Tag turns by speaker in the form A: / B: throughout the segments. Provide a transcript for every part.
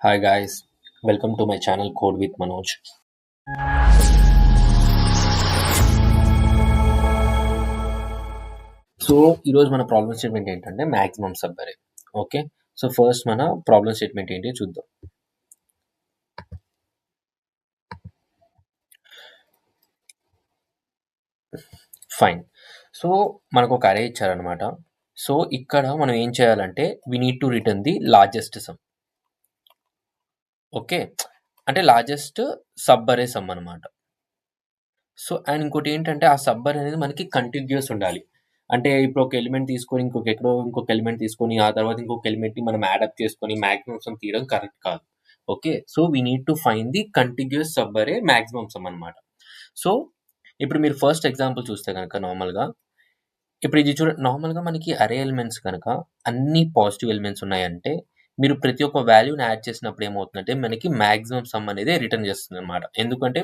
A: Hi guys, welcome to my channel Code with Manoj. So ఈరోజు మన problem statement ఏంటంటే maximum sub అరే. Okay, so first మన problem statement ఏంటి చూద్దాం. ఫైన్. సో మనకు ఒక అరే ఇచ్చారనమాట. సో ఇక్కడ మనం ఏం చేయాలంటే we need to return the largest sum. Okay, అంటే లార్జెస్ట్ సబ్ అరే సమ్ అనమాట. సో అండ్ ఇంకోటి ఏంటంటే ఆ సబ్ అరే అనేది మనకి కంటిన్యూస్ ఉండాలి. అంటే ఇప్పుడు ఒక ఎలిమెంట్ తీసుకొని ఇంకొక ఎలిమెంట్ తీసుకొని ఆ తర్వాత ఇంకొక ఎలిమెంట్ని మనం యాడప్ చేసుకొని మ్యాక్సిమం సమ్ తీయడం కరెక్ట్ కాదు. Okay, so we need to find the continuous sub అరే మ్యాక్సిమం సమ్ అనమాట. సో ఇప్పుడు మీరు ఫస్ట్ ఎగ్జాంపుల్ చూస్తే కనుక నార్మల్గా ఇప్పుడు ఇది నార్మల్గా మనకి అరే ఎలిమెంట్స్ కనుక అన్ని పాజిటివ్ ఎలిమెంట్స్ ఉన్నాయంటే మీరు ప్రతి ఒక్క వాల్యూని యాడ్ చేసినప్పుడు ఏమవుతుందంటే మనకి మ్యాక్సిమం సమ్ అనేది రిటర్న్ చేస్తుంది అనమాట. ఎందుకంటే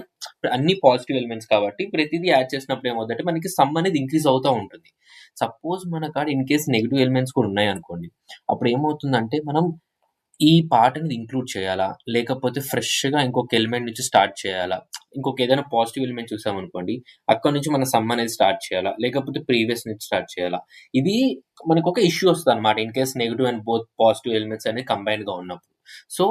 A: అన్ని పాజిటివ్ ఎలిమెంట్స్ కాబట్టి ప్రతిదీ యాడ్ చేసినప్పుడు ఏమవుతుందంటే మనకి సమ్ అనేది ఇంక్రీజ్ అవుతూ ఉంటుంది. సపోజ్ మన కాడ ఇన్ కేస్ నెగిటివ్ ఎలిమెంట్స్ కూడా ఉన్నాయి అనుకోండి, అప్పుడు ఏమవుతుందంటే మనం ఈ పార్ట్ అనేది ఇంక్లూడ్ చేయాలా, లేకపోతే ఫ్రెష్గా ఇంకొక ఎలిమెంట్ నుంచి స్టార్ట్ చేయాలా, ఇంకొక ఏదైనా పాజిటివ్ ఎలిమెంట్ చూసామనుకోండి అక్కడ నుంచి మన సమ్ అనేది స్టార్ట్ చేయాలా, లేకపోతే ప్రీవియస్ నుంచి స్టార్ట్ చేయాలా, ఇది మనకు ఒక ఇష్యూ వస్తుంది అనమాట in case negative and both positive elements అనేవి కంబైన్డ్గా ఉన్నప్పుడు. సో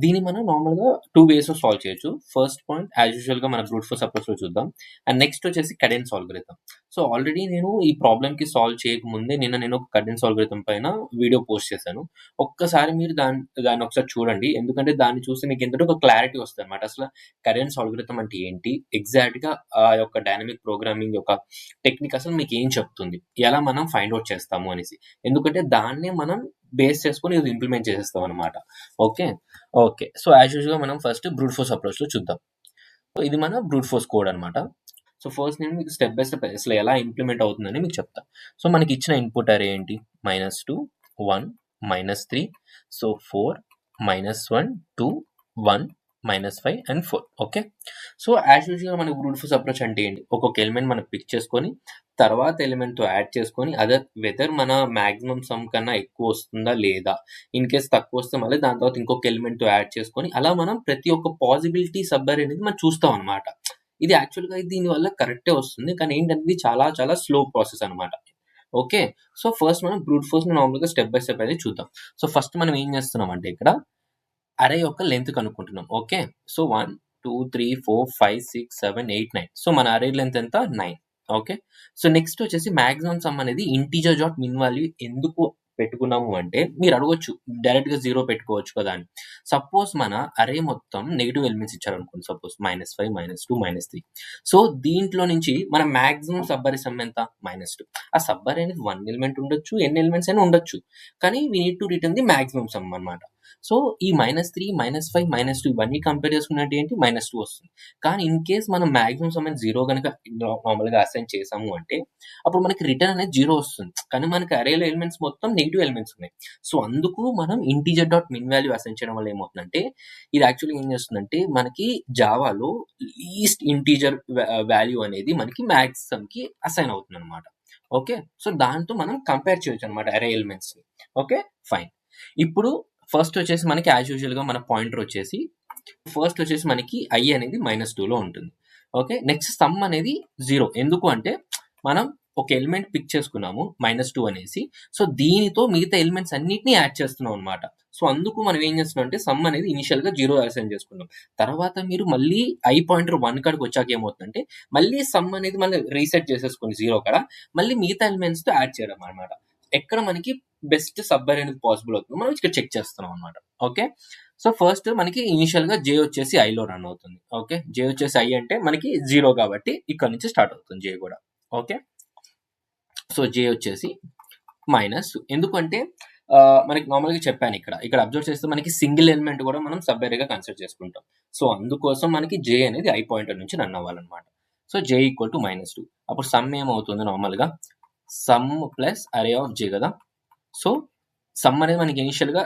A: దీన్ని మనం నార్మల్గా 2 వేస్లో సాల్వ్ చేయొచ్చు. ఫస్ట్ పాయింట్ యాజ్ యూజువల్గా మన బ్రూట్ ఫోర్స్ అప్రోచ్లో చూద్దాం. అండ్ నెక్స్ట్ వచ్చేసి కడెన్స్ ఆల్గోరిథం. సో ఆల్రెడీ నేను ఈ ప్రాబ్లమ్కి సాల్వ్ చేయకముందే నేను ఒక కడెన్స్ ఆల్గోరిథం పైన వీడియో పోస్ట్ చేశాను. ఒక్కసారి మీరు దాన్ని ఒకసారి చూడండి, ఎందుకంటే దాన్ని చూస్తే మీకు ఏంటంటే ఒక క్లారిటీ వస్తుంది అనమాట. అసలు కడెన్స్ ఆల్గోరిథం అంటే ఏంటి, ఎగ్జాక్ట్గా ఆ యొక్క డైనమిక్ ప్రోగ్రామింగ్ యొక్క టెక్నిక్ అసలు మీకు ఏం చెప్తుంది, ఎలా మనం ఫైండ్ అవుట్ చేస్తాము అనేసి. ఎందుకంటే దాన్నే మనం బేస్ చేసుకొని ఇది ఇంప్లిమెంట్ చేసేస్తాం అనమాట. ఓకే, సో యాజ్ యూజువల్గా మనం ఫస్ట్ బ్రూట్ ఫోర్స్ అప్రోచ్లో చూద్దాం. సో ఇది మన బ్రూట్ ఫోర్స్ కోడ్ అనమాట. సో ఫస్ట్ నేను మీకు స్టెప్ బై స్టెప్ అసలు ఎలా ఇంప్లిమెంట్ అవుతుందని మీకు చెప్తా. సో మనకి ఇచ్చిన ఇన్పుట్ అరే ఏంటి, -2 1 -3 so 4 -1 2 1 -5 and 4. Okay, so as యూజువల్గా మనకి బ్రూట్ ఫోర్స్ అప్రోచ్ అంటే ఏంటి, ఒక్కొక్క ఎలిమెంట్ మనం పిక్ చేసుకొని తర్వాత ఎలిమెంట్తో యాడ్ చేసుకొని వెదర్ మన మ్యాక్సిమం సమ్ కన్నా ఎక్కువ వస్తుందా లేదా, ఇన్ కేస్ తక్కువ వస్తే మళ్ళీ దాని తర్వాత ఇంకొక ఎలిమెంట్తో యాడ్ చేసుకొని అలా మనం ప్రతి ఒక్క పాసిబిలిటీ సబ్ అరే అనేది మనం చూస్తాం అనమాట. ఇది యాక్చువల్గా దీనివల్ల కరెక్టే వస్తుంది, కానీ ఏంటంటే ఇది చాలా చాలా స్లో ప్రాసెస్ అనమాట. ఓకే, సో ఫస్ట్ మనం బ్రూట్ ఫోర్స్ని నార్మల్గా స్టెప్ బై స్టెప్ అనేది చూద్దాం. సో ఫస్ట్ మనం ఏం చేస్తున్నాం అంటే ఇక్కడ అరే యొక్క లెంత్ కనుక్కుంటున్నాం. Okay, so 1 2 3 4 5 6 7 8 9. సో మన అరే లెంత్ ఎంత, 9. ఓకే, సో నెక్స్ట్ వచ్చేసి మ్యాక్సిమం సమ్ అనేది ఇంటీజర్ డాట్ మిన్ వాల్యూ ఎందుకు పెట్టుకున్నాము అంటే మీరు అడగొచ్చు డైరెక్ట్గా 0 పెట్టుకోవచ్చు కదా అని. సపోజ్ మన అరే మొత్తం నెగిటివ్ ఎలిమెంట్స్ ఇచ్చారనుకోండి, సపోజ్ -5 -2 -3. సో దీంట్లో నుంచి మన మ్యాక్సిమం సబ్ అరే సమ్ ఎంత, -2. ఆ సబ్ అరే అనేది 1 ఎలిమెంట్ ఉండొచ్చు, ఎన్ని ఎలిమెంట్స్ అయినా ఉండొచ్చు, కానీ we need to return the maximum some అనమాట. సో ఈ -3 -5 -2 ఇవన్నీ కంపేర్ చేసుకున్నట్టు ఏంటి, -2 వస్తుంది. కానీ ఇన్ కేస్ మనం మ్యాక్సిమం సమ్ 0 కనుక నార్మల్గా అసైన్ చేసాము అంటే అప్పుడు మనకి రిటర్న్ అనేది 0 వస్తుంది, కానీ మనకి అరేలో ఎలిమెంట్స్ మొత్తం నెగిటివ్ ఎలిమెంట్స్ ఉన్నాయి. సో అందుకు మనం integer dot min value assign చేయడం వల్ల ఏమవుతుందంటే ఇది యాక్చువల్గా ఏం చేస్తుందంటే మనకి జావాలో లీస్ట్ ఇంటీజర్ వాల్యూ అనేది మనకి మ్యాక్సిమంకి అసైన్ అవుతుంది అనమాట. ఓకే, సో దాంతో మనం కంపేర్ చేయొచ్చు అనమాట అరే ఎలిమెంట్స్ని. Okay fine. ఇప్పుడు ఫస్ట్ వచ్చేసి మనకి యాజ్ యూజువల్గా మన పాయింటర్ వచ్చేసి ఫస్ట్ వచ్చేసి మనకి ఐ అనేది -2లో ఉంటుంది. ఓకే, నెక్స్ట్ సమ్ అనేది 0. ఎందుకు అంటే మనం ఒక ఎలిమెంట్ పిక్ చేసుకున్నాము -2 అనేసి, సో దీనితో మిగతా ఎలిమెంట్స్ అన్నిటిని యాడ్ చేస్తున్నాం అనమాట. సో అందుకు మనం ఏం చేస్తున్నాం అంటే సమ్ అనేది ఇనిషియల్గా 0 అసైన్ చేసుకున్నాం. తర్వాత మీరు మళ్ళీ ఐ పాయింటర్ 1 కాడికి వచ్చాక ఏమవుతుందంటే మళ్ళీ సమ్ అనేది మళ్ళీ రీసెట్ చేసేసుకొని 0 కాడ మళ్ళీ మిగతా ఎలిమెంట్స్తో యాడ్ చేయడం అనమాట. ఎక్కడ మనకి బెస్ట్ సబ్ అరే అనేది పాసిబుల్ అవుతుందో మనం ఇక్కడ చెక్ చేస్తున్నాం అనమాట. ఓకే, సో ఫస్ట్ మనకి ఇనిషియల్గా జే వచ్చేసి ఐలో రన్ అవుతుంది. ఓకే, జే వచ్చేసి ఐ అంటే మనకి 0 కాబట్టి ఇక్కడ నుంచి స్టార్ట్ అవుతుంది జే కూడా. ఓకే, సో జే వచ్చేసి -2. ఎందుకంటే మనకి నార్మల్గా చెప్పాను ఇక్కడ అబ్జర్వ్ చేస్తే మనకి సింగిల్ ఎలిమెంట్ కూడా మనం సబ్ అరేగా కన్సిడర్ చేసుకుంటాం. సో అందుకోసం మనకి జే అనేది ఐ పాయింటర్ నుంచి రన్ అవ్వాలన్నమాట. So J equal to -2. అప్పుడు సమ్ ఏమవుతుంది, నార్మల్గా sum plus array of J కదా. సో సమ్ అనేది మనకి ఇనిషియల్గా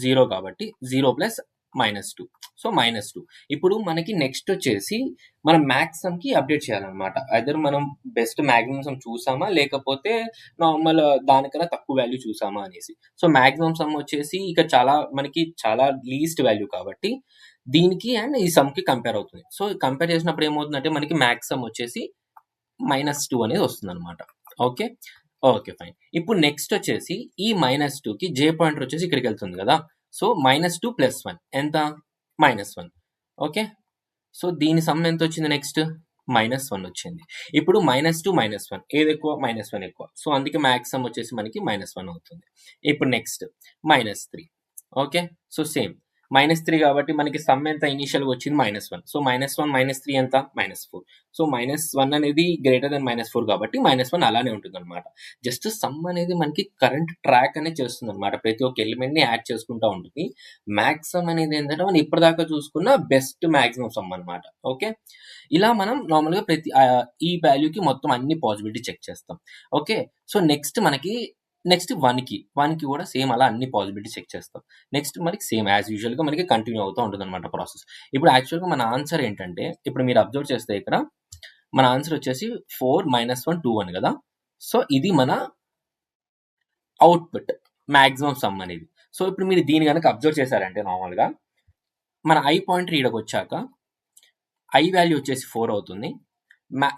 A: 0 కాబట్టి 0 ప్లస్ -2. సో, -2. ఇప్పుడు మనకి నెక్స్ట్ వచ్చేసి మనం మ్యాక్స్ సమ్‌కి అప్డేట్ చేయాలనమాట. ఐదర్ మనం బెస్ట్ మాక్సిమం సమ్ చూసామా, లేకపోతే నార్మల్ దానికన్నా తక్కువ వాల్యూ చూసామా అనేసి. సో, మాక్సిమం సమ్ వచ్చేసి ఇక మనకి చాలా లీస్ట్ వాల్యూ కాబట్టి దీనికి అండ్ ఈ సమ్‌కి కంపేర్ అవుతుంది. సో, కంపేర్ చేసినప్పుడు ఏమవుతుందంటే మనకి మ్యాక్స్ సమ్ వచ్చేసి -2 అనేది వస్తుందనమాట. ఓకే. ఓకే. ఫైన్. ఇప్పుడు నెక్స్ట్ వచ్చేసి ఈ -2కి జే పాయింటర్ వచ్చేసి ఇక్కడికెళ్తుంది గదా! సో, -2 + 1 ఎంత? -1. ఓకే. సో, దీని సమ్ ఎంతొచ్చింది నెక్స్ట్? -1 వచ్చింది. ఇప్పుడు -2, -1 ఏదెక్కువ? -1 ఎక్కువ. సో, అందుకే మ్యాక్స్ సమ్ వచ్చేసి మనకి -1 అవుతుంది. ఇప్పుడు నెక్స్ట్ -3. ఓకే. సో, సేమ్ -3 కాబట్టి మనకి సమ్ ఎంత ఇనీషియల్‌గా వచ్చింది -1. సో, -1 -3 ఎంత? -4. సో, -1 అనేది గ్రేటర్ థాన్ -4 కాబట్టి -1 అలానే ఉంటుందన్నమాట. జస్ట్ సమ్ అనేది మనకి కరెంట్ ట్రాక్ అనేది చేస్తుందన్నమాట. ప్రతి ఒక్క ఎలిమెంట్‌ని యాడ్ చేసుకుంటా ఉంటుంది. మ్యాక్స్ సమ్ అనేది ఏంటంటే మనం ఇప్పటిదాకా చూసుకున్న బెస్ట్ మాక్సిమం సమ్ అన్నమాట. ఓకే. ఇలా మనం నార్మల్‌గా ఈ వాల్యూకి మొత్తం అన్ని పాసిబిలిటీ చెక్ చేస్తాం. ఓకే. సో, నెక్స్ట్ 1కి కూడా సేమ్ అలా అన్ని పాసిబిలిటీ చెక్ చేస్తాం. నెక్స్ట్ మనకి సేమ్ యాజ్ యూజువల్‌గా మనకి కంటిన్యూ అవుతా ఉంటుందన్నమాట ప్రాసెస్. ఇప్పుడు యాక్చువల్‌గా మన ఆన్సర్ ఏంటంటే, ఇప్పుడు మీరు అబ్జర్వ్ చేస్తే ఇక్కడ మన ఆన్సర్ వచ్చేసి 4 -1 2 1 గదా! సో, ఇది మన అవుట్‌పుట్ మాక్సిమం సమ్ అనేది. సో, ఇప్పుడు మీరు దీన్ని గనక అబ్జర్వ్ చేశారంటే నార్మల్‌గా మన ఐ పాయింటర్ ఈడకొచ్చాక ఐ వాల్యూ వచ్చేసి 4 అవుతుంది.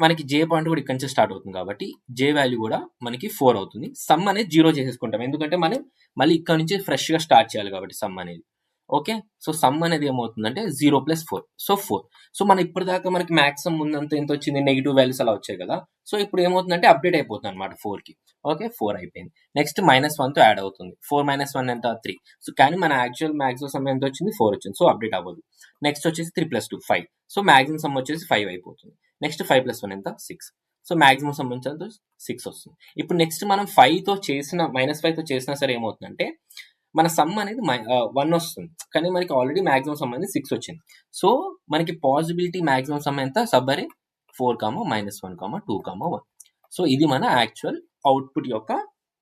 A: మనకి జే పాయింట్ కూడా ఇక్కడి నుంచి స్టార్ట్ అవుతుంది కాబట్టి జే వాల్యూ కూడా మనకి 4 అవుతుంది. సమ్ అనేది 0 చేసేసుకుంటాం. ఎందుకంటే మనం మళ్ళీ ఇక్కడ నుంచి ఫ్రెష్‌గా స్టార్ట్ చేయాలి కాబట్టి సమ్ అనేది. ఓకే. సో, సమ్ అనేది ఏమవుతుందంటే 0 + 4. సో, 4. సో, మనం ఇప్పటిదాకా మనకి మాక్సిమం ముందంతా ఎంతొచ్చింది? నెగెటివ్ వాల్యూస్ అలా వచ్చాయి కదా! సో, ఇప్పుడు ఏమవుతుందంటే అప్డేట్ అయిపోతుందన్నమాట 4కి. ఓకే. 4 అయిపోయింది. నెక్స్ట్ -1తో యాడ్ అవుతుంది. 4 - 1 ఎంత? 3. సో, కానీ మన యాక్చువల్ మాక్సిమం సమ్ ఎంతొచ్చింది? 4 వచ్చింది. సో, అప్డేట్ అవ్వదు. నెక్స్ట్ వచ్చేసి 3 + 2 5. సో, మాక్సిమం సమ్ వచ్చేసి 5 అయిపోతుంది. నెక్స్ట్ 5 + 1 ఎంత? 6. సో, మాక్సిమం సమ్ ఎంత? 6 వస్తుంది. ఇప్పుడు నెక్స్ట్ మనం -5తో చేసినా సరే ఏమవుతుందంటే మన సమ్ అనేది 1 వస్తుంది. కానీ మనకి ఆల్రెడీ మాక్సిమం సమ్ అనేది 6 వచ్చింది. సో, మనకి పాసిబిలిటీ మాక్సిమం సమ్ ఎంత? సబ్ అరే 4, -1, 2, 1. సో, ఇది మన యాక్చువల్ అవుట్‌పుట్ యొక్క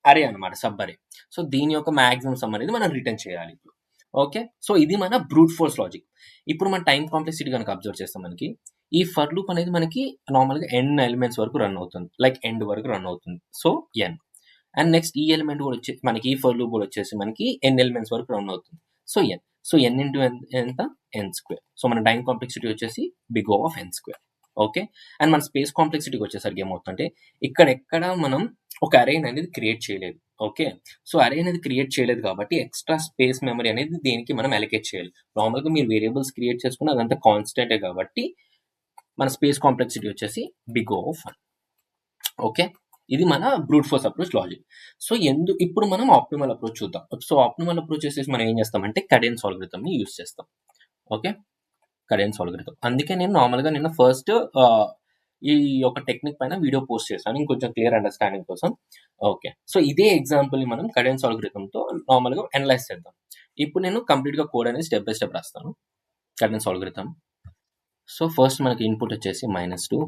A: అరే అన్నమాట సబ్ అరే. సో, దీని యొక్క మాక్సిమం సమ్ అనేది మనం రిటర్న్ చేయాలి ఇప్పుడు. ఓకే. సో, ఇది మన బ్రూట్ ఫోర్స్ లాజిక్. ఇప్పుడు మన టైమ్ కాంప్లెక్సిటీ గనక అబ్జర్వ్ చేస్తే మనకి ఈ ఫర్ లూప్ అనేది మనకి నార్మల్‌గా n ఎలిమెంట్స్ వరకు రన్ అవుతుంది. లైక్ ఎండ్ వరకు రన్ అవుతుంది. So, n. అండ్ నెక్స్ట్ ఈ ఎలిమెంట్ కూడా వచ్చి మనకి ఈ ఫర్ లూప్ కూడా వచ్చేసి మనకి n ఎలిమెంట్స్ వరకు రన్ అవుతుంది. So, n. So, n into ఎంత? n². సో, మన టైమ్ కాంప్లెక్సిటీ వచ్చేసి big O of n². Okay. And మన స్పేస్ కాంప్లెక్సిటీకి వచ్చేసరికి ఏమవుతుందంటే ఇక్కడెక్కడ మనం ఒక అరే అనేది క్రియేట్ చేయలేదు. ఓకే. సో, అరే అనేది క్రియేట్ చేయలేదు కాబట్టి ఎక్స్‌ట్రా స్పేస్ మెమరీ అనేది దేనికి మనం అలొకేట్ చేయాలి. నార్మల్‌గా మీరు వేరియబుల్స్ క్రియేట్ చేసుకున్న అదంతా కాన్స్టెంటే కాబట్టి మన స్పేస్ కాంప్లెక్సిటీ వచ్చేసి బిగ్ O ఆఫ్ 1. ఓకే. ఇది మన brute force approach logic. So, ఇప్పుడు మనం ఆప్టిమల్ అప్రోచ్ చూద్దాం. సో, ఆప్టిమల్ అప్రోచ్ చేసేసి మనం ఏం చేస్తామంటే కడెన్స్ అల్గోరిథంని యూజ్ చేస్తాం. ఓకే. కడెన్స్ అల్గోరిథం. అందుకే నేను నార్మల్‌గా నిన్న ఫస్ట్ ఈ యొక్క టెక్నిక్ పైన వీడియో పోస్ట్ చేశాను. ఇంకొంచెం క్లియర్ అండర్‌స్టాండింగ్ కోసం. ఓకే. సో, ఇదే ఎగ్జాంపుల్‌ని మనం కడెన్స్ అల్గోరిథంతో నార్మల్‌గా అనలైజ్ చేద్దాం. ఇప్పుడు నేను కంప్లీట్‌గా కోడ్ అనేది స్టెప్ బై స్టెప్ రాస్తాను. కడెన్స్ అల్గోరిథం. సో, ఫస్ట్ మనకి ఇన్పుట్ వచ్చేసి -2.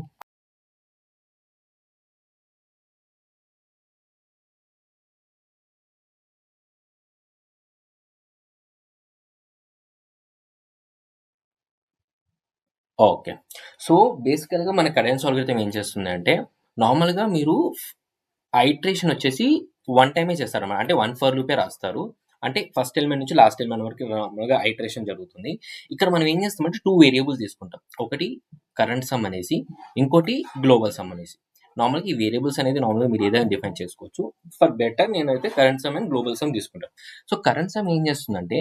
A: ఓకే. సో, బేసికల్‌గా మన కడెన్స్ అల్గోరిథం ఏం చేస్తుందంటే, నార్మల్‌గా మీరు ఐటరేషన్ వచ్చేసి 1 టైమే చేస్తారన్నమాట. అంటే 1 ఫర్ లూపే రాస్తారు. అంటే ఫస్ట్ ఎలిమెంట్ నుంచి లాస్ట్ ఎలిమెంట్ వరకు నార్మల్‌గా ఐటరేషన్ జరుగుతుంది. ఇక్కడ మనం ఏం చేస్తామంటే 2 వేరియబుల్స్ తీసుకుంటాం. ఒకటి కరెంట్ సమ్ అనేసి, ఇంకోటి గ్లోబల్ సమ్ అనేసి. నార్మల్‌గా ఈ వేరియబుల్స్ అనేది నార్మల్‌గా మీరు ఏదైనా డిఫైన్ చేసుకోవచ్చు. ఫర్ బెటర్ నేనైతే current some and global some తీసుకుంటాను. సో, కరెంట్ సమ్ ఏం చేస్తుందంటే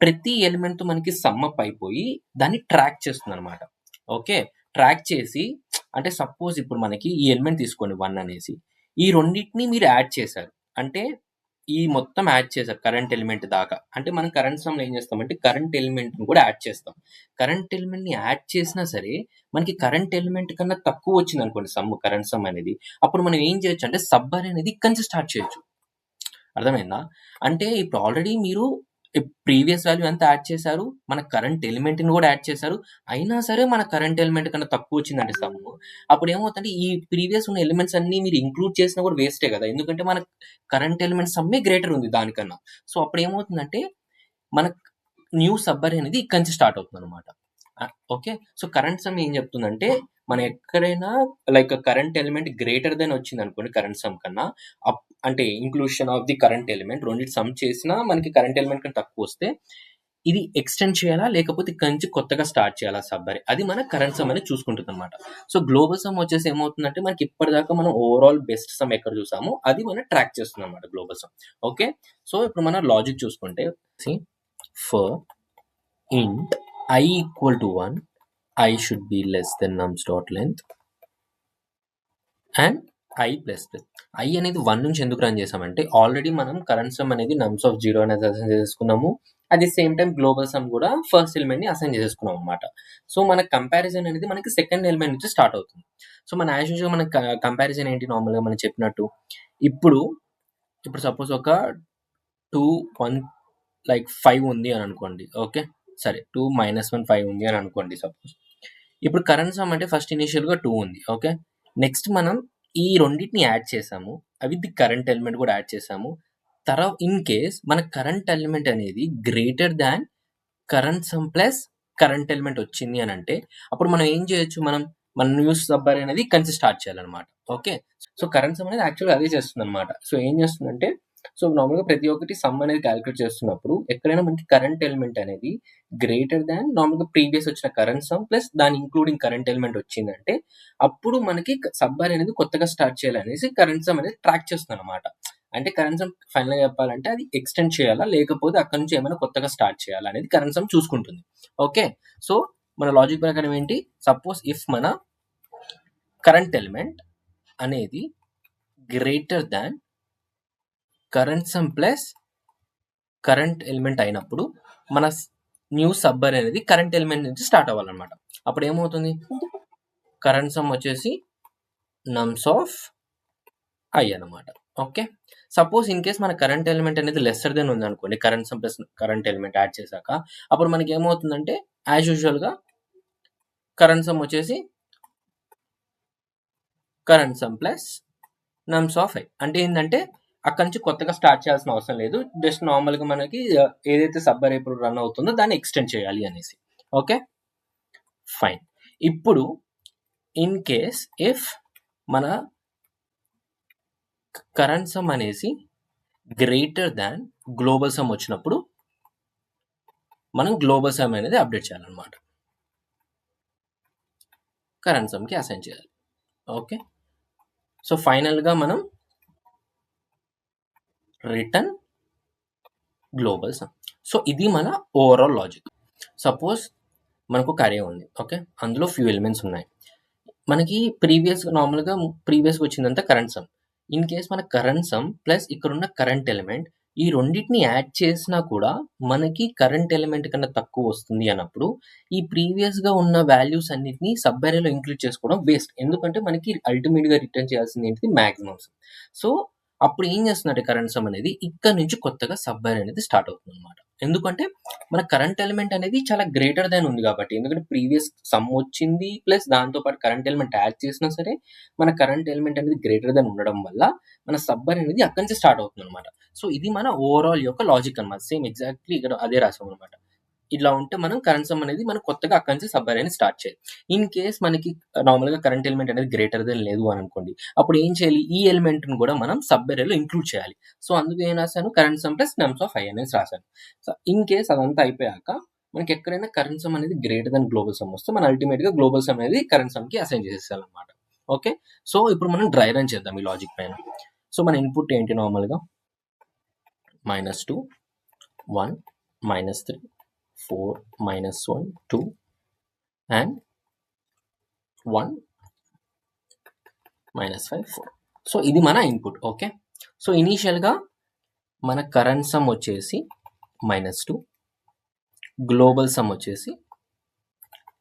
A: ప్రతి ఎలిమెంట్ మనకి సమ్ అప్ అయిపోయి దాన్ని ట్రాక్ చేస్తుందన్నమాట. ఓకే. ట్రాక్ చేసి అంటే సపోజ్ ఇప్పుడు మనకి ఈ ఎలిమెంట్ తీసుకోండి 1 అనేసి. ఈ రెండిటిని మీరు యాడ్ చేశారు. అంటే ఈ మొత్తం యాడ్ చేశారు కరెంట్ ఎలిమెంట్ దాకా. అంటే మనం కరెంట్ సమ్‌లో ఏం చేస్తామంటే కరెంట్ ఎలిమెంట్‌ని కూడా యాడ్ చేస్తాం. కరెంట్ ఎలిమెంట్‌ని యాడ్ చేసినా సరే మనకి కరెంట్ ఎలిమెంట్ కన్నా తక్కువ వచ్చిందనుకోండి కరెంట్ సమ్ అనేది. అప్పుడు మనం ఏం చేయొచ్చు అంటే సబ్ అరే అనేది ఇక్కడి నుంచి స్టార్ట్ చేయొచ్చు. అర్థమైందా? అంటే ఇప్పుడు ఆల్రెడీ మీరు ప్రీవియస్ వాల్యూ ఎంత యాడ్ చేశారు. మన కరెంట్ ఎలిమెంట్‌ని కూడా యాడ్ చేశారు. అయినా సరే మన కరెంట్ ఎలిమెంట్ కన్నా తక్కువ వచ్చిందంటే సమ్ము. అప్పుడు ఏమవుతుందంటే ఈ ప్రీవియస్ ఉన్న ఎలిమెంట్స్ అన్నీ మీరు ఇంక్లూడ్ చేసినా కూడా వేస్టే కదా! ఎందుకంటే మన కరెంట్ ఎలిమెంట్ సమ్మే గ్రేటర్ ఉంది దానికన్నా. సో, అప్పుడు ఏమవుతుందంటే మన న్యూ సబ్ అరే అనేది ఇక్కడి నుంచి స్టార్ట్ అవుతుందనమాట. ఓకే. సో, కరెంట్ సమ్ ఏం చెప్తుందంటే, మనం ఎక్కడైనా like current element greater than వచ్చిందనుకోండి కరెంట్ సమ్ కన్నా, అంటే inclusion of the current element రెండిటి సమ్ చేసినా మనకి కరెంట్ ఎలిమెంట్ కన్నా తక్కువొస్తే, ఇది ఎక్స్‌టెండ్ చేయాలా? లేకపోతే ఇక్కడి నుంచి కొత్తగా స్టార్ట్ చేయాలా సబ్ అరే? అది మన కరెంట్ సమ్ అనేది చూసుకుంటుందనమాట. సో, గ్లోబల్ సమ్ వచ్చేసి ఏమవుతుందంటే, మనకి ఇప్పటిదాకా మనం ఓవరాల్ బెస్ట్ సమ్ ఎక్కడ చూసామో అది మనం ట్రాక్ చేస్తుందనమాట గ్లోబల్ సమ్. ఓకే. సో, ఇప్పుడు మన లాజిక్ చూసుకుంటే for int I equal to 1, I should be less than nums dot length and I plus plus. I అనేది 1 నుంచి ఎందుకు రన్ చేసామంటే, ఆల్రెడీ మనం కరెంట్ సమ్ అనేది nums of 0 అనేది అసైన్ చేసుకున్నాము. At the same time global some కూడా first element ని అసైన్ చేసేసుకున్నాం అనమాట. సో, మన కంపారిజన్ అనేది మనకి సెకండ్ ఎలిమెంట్ నుంచి స్టార్ట్ అవుతుంది. సో, మన యాజ్ యూజువల్ మన కంపారిజన్ ఏంటి నార్మల్గా మనం చెప్పినట్టు, ఇప్పుడు సపోజ్ ఒక 2 1 లైక్ 5 ఉంది అని అనుకోండి. ఓకే. సరే 2 - 1 5 ఉంది అని అనుకోండి సపోజ్. ఇప్పుడు కరెంట్ సమ్ అంటే ఫస్ట్ ఇనిషియల్‌గా 2 ఉంది. ఓకే. నెక్స్ట్ మనం ఈ రెండిటిని యాడ్ చేసాము. విత్ ది కరెంట్ ఎలిమెంట్ కూడా యాడ్ చేసాము. ఇన్ కేస్ మన కరెంట్ ఎలిమెంట్ అనేది greater than current sum plus current element వచ్చింది అని అంటే, అప్పుడు మనం ఏం చేయొచ్చు, మన న్యూ సబ్ అరే అనేది ఇక్కడి నుంచి స్టార్ట్ చేయాలన్నమాట. ఓకే. సో, కరెంట్ సమ్ అనేది యాక్చువల్‌గా అదే చేస్తుందన్నమాట. సో, ఏం చేస్తుందంటే, సో, నార్మల్‌గా ప్రతి ఒక్కటి సమ్ అనేది క్యాలిక్యులేట్ చేస్తున్నప్పుడు ఎక్కడైనా మనకి కరెంట్ ఎలిమెంట్ అనేది గ్రేటర్ దాన్ నార్మల్‌గా ప్రీవియస్ వచ్చిన కరెంట్ సమ్ ప్లస్ దాని ఇంక్లూడింగ్ కరెంట్ ఎలిమెంట్ వచ్చిందంటే, అప్పుడు మనకి సబ్ అరే అనేది కొత్తగా స్టార్ట్ చేయాలనేసి కరెంట్ సమ్ అనేది ట్రాక్ చేస్తుందన్నమాట. అంటే కరెంట్ సమ్ ఫైనల్‌గా చెప్పాలంటే అది ఎక్స్‌టెండ్ చేయాలా? లేకపోతే అక్కడి నుంచి ఏమైనా కొత్తగా స్టార్ట్ చేయాలా? అనేది కరెంట్ సమ్ చూసుకుంటుంది. ఓకే. సో, మన లాజిక్ ప్రకారం ఏంటి? సపోజ్ ఇఫ్ మన కరెంట్ ఎలిమెంట్ అనేది greater than current sum plus current element అయినప్పుడు మన న్యూ సబ్ అరే అనేది కరెంట్ ఎలిమెంట్ నుంచి స్టార్ట్ అవ్వాలన్నమాట. అప్పుడు ఏమవుతుంది? కరెంట్ సమ్ వచ్చేసి nums ఆఫ్ I అన్నమాట. ఓకే. సపోజ్ ఇన్ కేస్ మన కరెంట్ ఎలిమెంట్ అనేది లెస్సర్ దెన్ ఉంది అనుకోండి, current sum plus current element add చేశాక, అప్పుడు మనకి ఏమవుతుందంటే యాజ్ యూజువల్‌గా కరెంట్ సమ్ వచ్చేసి current sum plus nums of I. అంటే ఏంటంటే అక్కడి నుంచి కొత్తగా స్టార్ట్ చేయాల్సిన అవసరం లేదు. జస్ట్ నార్మల్‌గా మనకి ఏదైతే సబ్ అరే ఇప్పుడు రన్ అవుతుందో దాన్ని ఎక్స్‌టెండ్ చేయాలి అనేసి. ఓకే. ఫైన్. ఇప్పుడు ఇన్ కేస్ ఇఫ్ మన కరెంట్ సమ్ అనేసి గ్రేటర్ దాన్ గ్లోబల్ సమ్ వచ్చినప్పుడు మనం గ్లోబల్ సమ్ అనేది అప్డేట్ చేయాలన్నమాట. కరెంట్ సమ్‌కి అసైన్ చేయాలి. ఓకే. సో, ఫైనల్‌గా మనం రిటర్న్ గ్లోబల్ సమ్. సో, ఇది మన ఓవరాల్ లాజిక్. సపోజ్ మనకు ఒక అరే ఉంది. ఓకే. అందులో ఫ్యూ ఎలిమెంట్స్ ఉన్నాయి. మనకి నార్మల్‌గా ప్రీవియస్‌గా వచ్చిందంతా కరెంట్ సమ్. ఇన్ కేస్ మన కరెంట్ సమ్ ప్లస్ ఇక్కడున్న కరెంట్ ఎలిమెంట్ ఈ రెండిటిని యాడ్ చేసినా కూడా మనకి కరెంట్ ఎలిమెంట్ కన్నా తక్కువ వస్తుంది అన్నప్పుడు, ఈ ప్రీవియస్‌గా ఉన్న వాల్యూస్ అన్నిటిని సబ్ అరేలో ఇంక్లూడ్ చేసుకోవడం బెస్ట్. ఎందుకంటే మనకి అల్టిమేట్‌గా రిటర్న్ చేయాల్సింది ఏంటిది? Maximum some. సో, అప్పుడు ఏం చేస్తుందంటే కరెంట్ సమ్ అనేది ఇక్కడ నుంచి కొత్తగా సబ్ అరే అనేది స్టార్ట్ అవుతుందన్నమాట. ఎందుకంటే మన కరెంట్ ఎలిమెంట్ అనేది చాలా గ్రేటర్ దాన్ ఉంది కాబట్టి. ఎందుకంటే ప్రీవియస్ సమ్ వచ్చింది ప్లస్ దాంతో పాటు కరెంట్ ఎలిమెంట్ యాడ్ చేసినా సరే మన కరెంట్ ఎలిమెంట్ అనేది గ్రేటర్ దాన్ ఉండడం వల్ల మన సబ్ అరే అనేది అక్కడి నుంచి స్టార్ట్ అవుతుందన్నమాట. సో, ఇది మన ఓవరాల్ యొక్క లాజిక్ అన్నమాట. సేమ్ ఎగ్జాక్ట్‌లీ ఇక్కడ అదే రాసామన్నమాట. ఇట్లా ఉంటే మనం కరెంట్ సమ్ అనేది మనం కొత్తగా అక్కడి నుంచి సబ్ అరేని స్టార్ట్ చేయాలి. ఇన్ కేస్ మనకి నార్మల్‌గా కరెంట్ ఎలిమెంట్ అనేది గ్రేటర్ దాన్ లేదు అని అనుకోండి. అప్పుడు ఏం చేయాలి? ఈ ఎలిమెంట్‌ని కూడా మనం సబ్ అరేలో ఇంక్లూడ్ చేయాలి. సో, అందుకు ఏం రాసాను? Current sum plus nums of I అనేసి రాసాను. సో, ఇన్ కేస్ అదంతా అయిపోయాక మనకి ఎక్కడైనా కరెంట్ సమ్ అనేది గ్రేటర్ దాన్ గ్లోబల్ సమ్ వస్తే మనం అల్టిమేట్‌గా గ్లోబల్ సమ్ అనేది కరెంట్ సమ్‌కి అసైన్ చేసేయాలన్నమాట. ఓకే. సో, ఇప్పుడు మనం డ్రై రన్ చేద్దాం ఈ లాజిక్ పైన. సో, మన ఇన్పుట్ ఏంటి నార్మల్‌గా? -2 1 -3 4 -1 2 and 1 -5 4. సో, ఇది మన ఇన్పుట్. ఓకే. సో, ఇనీషియల్‌గా మన కరెంట్ సమ్ వచ్చేసి -2, గ్లోబల్ సమ్ వచ్చేసి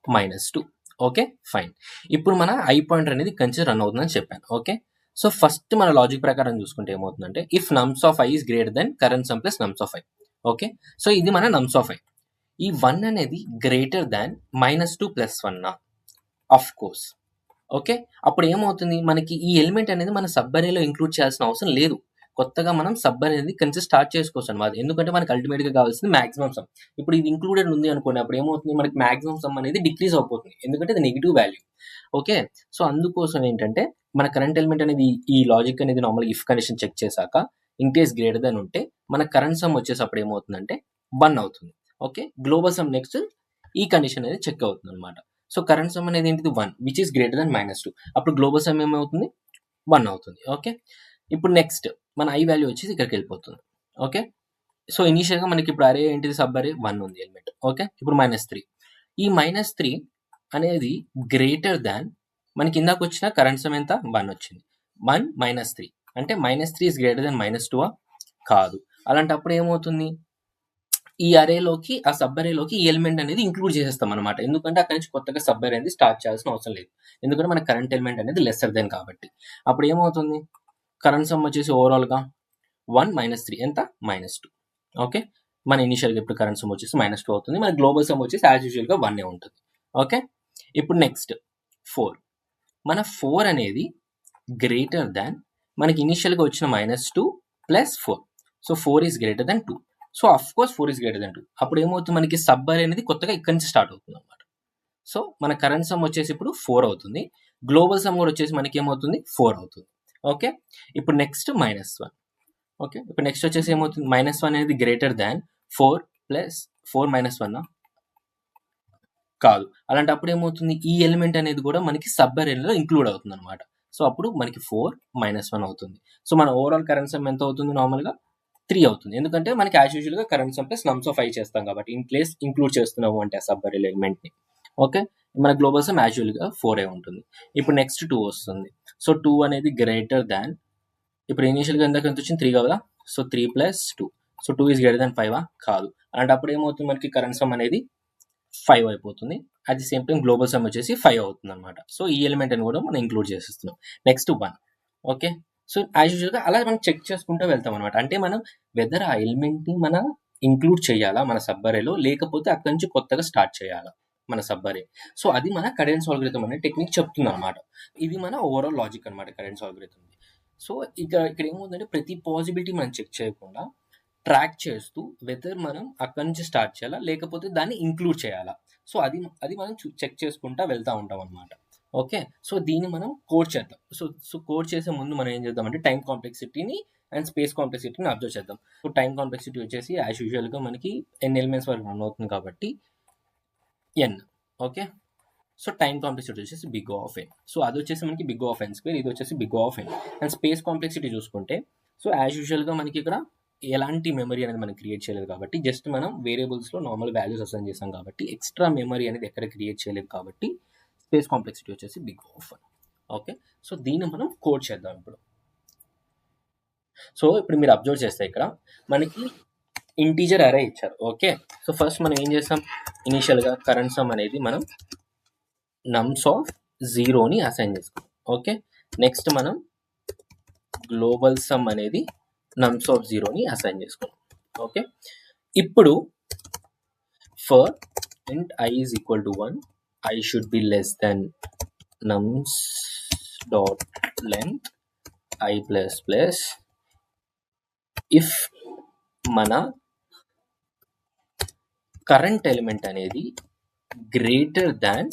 A: -2. ఓకే. ఫైన్. ఇప్పుడు మన I పాయింటర్ అనేది ఇక్కడి నుంచి రన్ అవుతుందని చెప్పాను. ఓకే. సో, ఫస్ట్ మన లాజిక్ ప్రకారం చూసుకుంటే ఏమవుతుందంటే if nums of I is greater than current sum plus nums of I. Okay. So, ఇది మన nums ఆఫ్ I. ఈ 1 అనేది greater than -2 + 1 of course. Okay. అప్పుడు ఏమవుతుంది? మనకి ఈ ఎలిమెంట్ అనేది మన సబ్ అరేలో ఇంక్లూడ్ చేయాల్సిన అవసరం లేదు. కొత్తగా మనం సబ్ అనేది కొంచెం స్టార్ట్ చేసుకోవచ్చు అనమాట. ఎందుకంటే మనకి అల్టిమేట్‌గా కావాల్సింది మాక్సిమం సమ్. ఇప్పుడు ఇది ఇంక్లూడెడ్ ఉంది అనుకోండి, అప్పుడు ఏమవుతుంది మనకి మాక్సిమం సమ్ అనేది డిక్రీజ్ అయిపోతుంది. ఎందుకంటే అది నెగెటివ్ వాల్యూ. ఓకే. సో, అందుకోసం ఏంటంటే మన కరెంట్ ఎలిమెంట్ అనేది ఈ లాజిక్ అనేది నార్మల్‌గా ఇఫ్ కండిషన్ చెక్ చేశాక ఇన్ కేస్ గ్రేటర్ దాన్ ఉంటే మన కరెంట్ సమ్ వచ్చేసప్పుడు ఏమవుతుందంటే 1 అవుతుంది. ఓకే. గ్లోబల్ సమ్ నెక్స్ట్ ఈ కండిషన్ అనేది చెక్ అవుతుందన్నమాట. సో, కరెంట్ సమ్ అనేది ఏంటిది 1 విచ్ ఈస్ గ్రేటర్ దాన్ -2. అప్పుడు గ్లోబల్ సమ్ ఏమవుతుంది 1 అవుతుంది. ఓకే. ఇప్పుడు నెక్స్ట్ మన ఐ వాల్యూ వచ్చేసి ఇక్కడికెళ్ళిపోతుంది. ఓకే. సో, ఇనీషియల్‌గా మనకి ఇప్పుడు అరే ఏంటిది సబ్ అరే 1 ఉంది ఎలిమెంట్. ఓకే. ఇప్పుడు -3. ఈ -3 అనేది గ్రేటర్ దాన్ మనకి ఇందాకొచ్చిన కరెంట్ సమ్ ఎంత 1 వచ్చింది. 1 -3 అంటే -3 ఈస్ గ్రేటర్ దాన్ -2 కాదు. అలాంటప్పుడు ఏమవుతుంది ఈ అరేలోకి ఆ సబ్ అరేలోకి ఈ ఎలిమెంట్ అనేది ఇంక్లూడ్ చేసేస్తాం అనమాట. ఎందుకంటే అక్కడి నుంచి కొత్తగా సబ్ అరే అనేది స్టార్ట్ చేయాల్సిన అవసరం లేదు. ఎందుకంటే మన కరెంట్ ఎలిమెంట్ అనేది లెస్సర్ దెన్ కాబట్టి. అప్పుడు ఏమవుతుంది కరెంట్ సమ్ వచ్చేసి ఓవరాల్‌గా 1 -3 ఎంత -2. ఓకే. మన ఇనిషియల్‌గా ఇప్పుడు కరెంట్ సమ్ వచ్చేసి -2 అవుతుంది. మన గ్లోబల్ సమ్ వచ్చేసి యాజ్ యూజువల్‌గా 1 ఉంటుంది. ఓకే. ఇప్పుడు నెక్స్ట్ 4. మన 4 అనేది గ్రేటర్ దాన్ మనకి ఇనిషియల్‌గా వచ్చిన -2 plus 4. So, 4 is greater than 2. So, of course 4 is greater than 2. అప్పుడు ఏమవుతుంది మనకి సబ్ అరే అనేది కొత్తగా ఇక్కడి నుంచి స్టార్ట్ అవుతుంది అనమాట. సో, మన కరెంట్ సమ్ వచ్చేసి ఇప్పుడు 4 అవుతుంది. గ్లోబల్ సమ్ కూడా వచ్చేసి మనకి ఏమవుతుంది 4 అవుతుంది. ఓకే. ఇప్పుడు నెక్స్ట్ -1. ఓకే. ఇప్పుడు నెక్స్ట్ వచ్చేసి ఏమవుతుంది -1 అనేది గ్రేటర్ దాన్ 4 ప్లస్ 4 -1 కాదు. అలాంటప్పుడు ఏమవుతుంది ఈ ఎలిమెంట్ అనేది కూడా మనకి సబ్ అరేలో ఇంక్లూడ్ అవుతుంది అనమాట. సో, అప్పుడు మనకి 4 -1 అవుతుంది. సో, మన ఓవరాల్ కరెంట్ సమ్ ఎంత అవుతుంది నార్మల్‌గా 3 అవుతుంది. ఎందుకంటే మనకి యాజ్ యూజువల్‌గా current sum plus నమ్స్ of i చేస్తాం కాబట్టి ఇన్ ప్లేస్ ఇంక్లూడ్ చేస్తున్నాము అంటే ఆ సబ్ అరేలో ఎలిమెంట్‌ని. ఓకే. మన గ్లోబల్ సమ్ యాజ్ యూజువల్‌గా 4 ఉంటుంది. ఇప్పుడు నెక్స్ట్ 2 వస్తుంది. సో, 2 అనేది గ్రేటర్ దాన్ ఇప్పుడు ఇనిషియల్‌గా ఇందాక ఎంత వచ్చింది 3 కదా! So, 3 plus 2. So, 2 is greater than 5 కాదు. అలాంటప్పుడు ఏమవుతుంది మనకి కరెంట్ సమ్ అనేది 5 అయిపోతుంది. At the same time global some వచ్చేసి 5 అవుతుందన్నమాట. సో, ఈ ఎలిమెంట్ అని కూడా మనం ఇంక్లూడ్ చేసేస్తున్నాం. నెక్స్ట్ 1. ఓకే. సో, యాజ్ యూజువల్‌గా అలా మనం చెక్ చేసుకుంటూ వెళ్తాం అనమాట. అంటే మనం వెదర్ ఆ ఎలిమెంట్‌ని మనం ఇంక్లూడ్ చేయాలా మన సబ్ అరేలో, లేకపోతే అక్కడి నుంచి కొత్తగా స్టార్ట్ చేయాలా మన సబ్ అరే. సో, అది మన కడెన్స్ అల్గోరిథం అనే టెక్నిక్ చెప్తుందన్నమాట. ఇది మన ఓవరాల్ లాజిక్ అనమాట కడెన్స్ అల్గోరిథంది. సో, ఇక్కడ ఏమవుతుందంటే ప్రతి పాసిబిలిటీ మనం చెక్ చేయకుండా ట్రాక్ చేస్తూ వెదర్ మనం అక్కడి నుంచి స్టార్ట్ చేయాలా, లేకపోతే దాన్ని ఇంక్లూడ్ చేయాలా. సో, అది మనం చెక్ చేసుకుంటా వెళ్తా ఉంటాం అనమాట. ఓకే. సో, దీన్ని మనం కోడ్ చేద్దాం. సో, కోడ్ చేసే ముందు మనం ఏం చేద్దామంటే టైమ్ కాంప్లెక్సిటీని అండ్ స్పేస్ కాంప్లెక్సిటీని అబ్జర్వ్ చేద్దాం. సో, టైమ్ కాంప్లెక్సిటీ వచ్చేసి యాజ్ యూజువల్‌గా మనకి n ఎలిమెంట్స్ వరకు రన్ అవుతుంది కాబట్టి n. Okay. So, time complexity వచ్చేసి big O of n. So, అది వచ్చేసి మనకి big O of n square, ఇది వచ్చేసి big O of n. And space complexity చూసుకుంటే సో, యాజ్ యూజువల్‌గా మనకి ఇక్కడ ఎలాంటి మెమరీ అనేది మనం క్రియేట్ చేయలేదు కాబట్టి జస్ట్ మనం వేరియబుల్స్‌లో నార్మల్ వాల్యూస్ అసైన్ చేసాం కాబట్టి ఎక్స్ట్రా మెమరీ అనేది ఎక్కడ క్రియేట్ చేయలేదు కాబట్టి స్పేస్ కాంప్లెక్సిటీ వచ్చేసి big O of n. Okay. So, దీన్ని మనం కోడ్ చేద్దాం ఇప్పుడు. సో, ఇప్పుడు మీరు అబ్జర్వ్ చేస్తే ఇక్కడ మనకి ఇంటీజర్ అరే ఇచ్చారు. ఓకే. సో, ఫస్ట్ మనం ఏం చేస్తాం ఇనిషియల్‌గా కరెంట్ సమ్ అనేది మనం నమ్స్ ఆఫ్ 0ని అసైన్ చేసుకుంటాం. ఓకే. నెక్స్ట్ మనం గ్లోబల్ సమ్ అనేది నమ్స్ ఆఫ్ 0ని అసైన్ చేసుకుంటాం. ఓకే. ఇప్పుడు for int i is equal to 1, i should be less than nums dot length i plus plus if మన కరెంట్ ఎలిమెంట్ అనేది greater than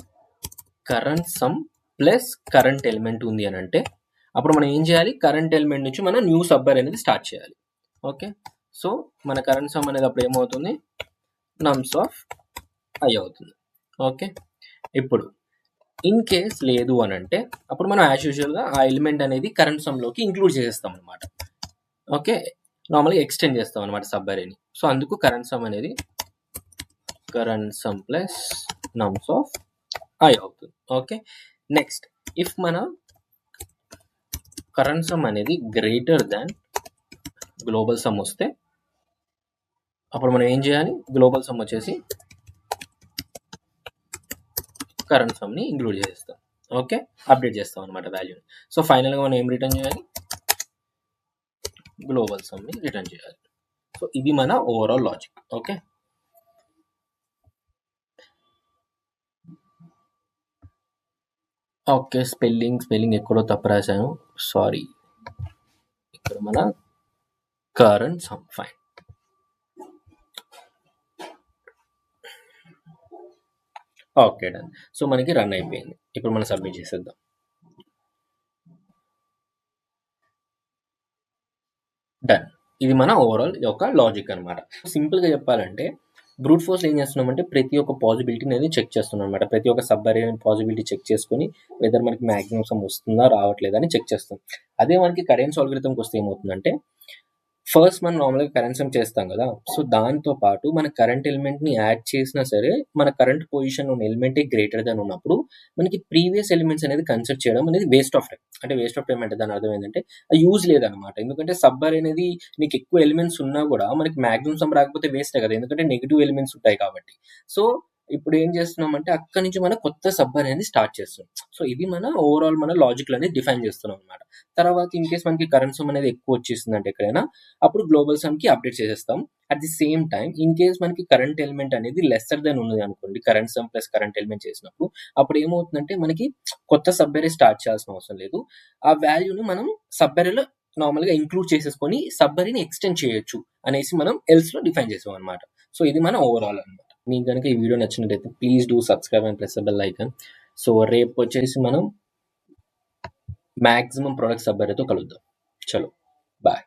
A: current sum plus current element ఉంది అని అంటే అప్పుడు మనం ఏం చేయాలి కరెంట్ ఎలిమెంట్ నుంచి మనం న్యూ సబ్ అరే అనేది స్టార్ట్ చేయాలి. ఓకే. సో, మన కరెంట్ సమ్ అనేది అప్పుడు ఏమవుతుంది నమ్స్ ఆఫ్ i అవుతుంది. ఓకే. ఇప్పుడు ఇన్ కేస్ లేదు అని అంటే అప్పుడు మనం యాజ్ యూజువల్‌గా ఆ ఎలిమెంట్ అనేది కరెంట్ సమ్‌లోకి ఇంక్లూడ్ చేసేస్తాం అనమాట. ఓకే. నార్మల్‌గా ఎక్స్టెండ్ చేస్తాం అనమాట సబ్ అరేని. సో, అందుకు కరెంట్ సమ్ అనేది current sum plus నమ్స్ of i అవుతుంది. ఓకే. నెక్స్ట్ ఇఫ్ మన కరెంట్ సమ్ అనేది గ్రేటర్ దాన్ గ్లోబల్ సమ్ వస్తే అప్పుడు మనం ఏం చేయాలి గ్లోబల్ సమ్ వచ్చేసి కరెంట్ సమ్ని ఇంక్లూడ్ చేస్తాం. ఓకే. అప్డేట్ చేస్తాం అనమాట వాల్యూని. సో, ఫైనల్గా మనం ఏం రిటర్న్ చేయాలి గ్లోబల్ సమ్ని రిటర్న్ చేయాలి. సో, ఇది మన overall logic. Okay. Okay. Spelling ఎక్కడో తప్పు రాశాను, సారీ. ఇక్కడ మన current some fine. Okay done. So మనకి రన్ అయిపోయింది. ఇప్పుడు మనం సబ్మిట్ చేసేద్దాం. డన్. ఇది మన ఓవరాల్ యొక్క లాజిక్ అనమాట. సింపుల్గా చెప్పాలంటే బ్రూట్ ఫోర్స్ ఏం చేస్తున్నామంటే ప్రతి ఒక్క పాసిబిలిటీ అనేది చెక్ చేస్తున్నాం అనమాట. ప్రతి ఒక్క సబ్ అరే పాసిబిలిటీ చెక్ చేసుకొని వెదర్ మనకి మ్యాక్సిమం సమ్ వస్తుందా రావట్లేదా అని చెక్ చేస్తాం. అదే మనకి కరెంట్ ఆల్గోరిథంకి వస్తే ఏమవుతుందంటే ఫస్ట్ మనం నార్మల్గా కరెంట్ సమ్ చేస్తాం కదా. సో దాంతో పాటు మన కరెంట్ ఎలిమెంట్ని యాడ్ చేసినా సరే మన కరెంట్ పొజిషన్ ఉన్న ఎలిమెంటే గ్రేటర్ దాన్ ఉన్నప్పుడు మనకి ప్రీవియస్ ఎలిమెంట్స్ అనేది కన్సిడర్ చేయడం అనేది వేస్ట్ ఆఫ్ టైం. అంటే వేస్ట్ ఆఫ్ టైం అంటే దాని అర్థం ఏంటంటే యూజ్ లేదనమాట. ఎందుకంటే సబ్బర్ అనేది నీకు ఎక్కువ ఎలిమెంట్స్ ఉన్నా కూడా మనకి మ్యాక్సిమం సమ్ రాకపోతే వేస్టే కదా, ఎందుకంటే నెగిటివ్ ఎలిమెంట్స్ ఉంటాయి కాబట్టి. సో ఇప్పుడు ఏం చేస్తున్నామంటే అక్కడి నుంచి మనం కొత్త సబ్బర్ అనేది స్టార్ట్ చేస్తున్నాం. సో ఇది మన ఓవరాల్ మన లాజిక్ అనేది డిఫైన్ చేస్తున్నాం అనమాట. తర్వాత ఇన్ కేస్ మనకి కరెంట్ సమ్ అనేది ఎక్కువ వచ్చేసింది అంటే ఎక్కడైనా అప్పుడు గ్లోబల్ సమ్ కి అప్డేట్ చేసేస్తాం. At the same time in case మనకి కరెంట్ ఎలిమెంట్ అనేది లెస్సర్ దెన్ ఉన్నది అనుకోండి, current sum plus current element చేసినప్పుడు అప్పుడు ఏమవుతుందంటే మనకి కొత్త సబ్ అరే స్టార్ట్ చేయాల్సిన అవసరం లేదు. ఆ వాల్యూని మనం సబ్ అరేలో నార్మల్గా ఇంక్లూడ్ చేసేసుకొని సబ్ అరేని ఎక్స్టెండ్ చేయొచ్చు అనేసి మనం ఎల్స్ లో డిఫైన్ చేసాం అనమాట. సో ఇది మన ఓవరాల్ అనమాట. మీకు కనుక ఈ వీడియో నచ్చినట్టయితే please do subscribe and press bell icon. So రేపు వచ్చేసి మనం మ్యాక్సిమం ప్రొడక్ట్ సబ్ అరేతో కలుద్దాం. చలో బాయ్.